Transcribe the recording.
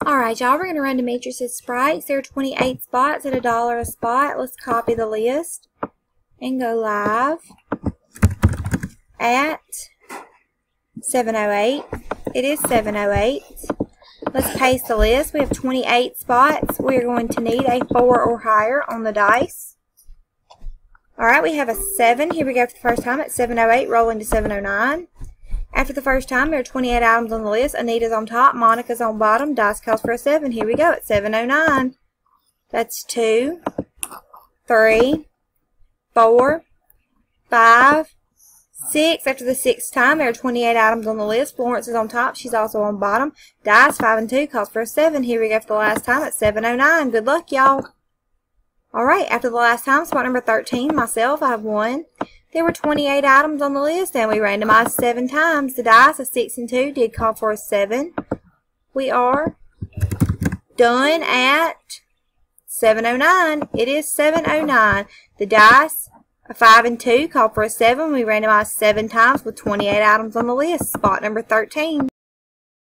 Alright, y'all, we're going to run Demetrius' sprites. There are 28 spots at $1 a spot. Let's copy the list and go live at 7:08. It is 7:08. Let's paste the list. We have 28 spots. We're going to need a 4 or higher on the dice. Alright, we have a 7. Here we go for the first time at 7:08, rolling to 7:09. After the first time, there are 28 items on the list. Anita's on top, Monica's on bottom. Dice calls for a 7. Here we go at 7:09. That's 2, 3, 4, 5, 6. After the 6th time, there are 28 items on the list. Florence is on top. She's also on bottom. Dice 5 and 2 calls for a 7. Here we go for the last time at 7:09. Good luck, y'all. Alright, after the last time, spot number 13, myself, I have 1. There were 28 items on the list, and we randomized 7 times. The dice, a 6 and 2, did call for a 7. We are done at 7:09. It is 7:09. The dice, a 5 and 2, called for a 7. We randomized 7 times with 28 items on the list. Spot number 13.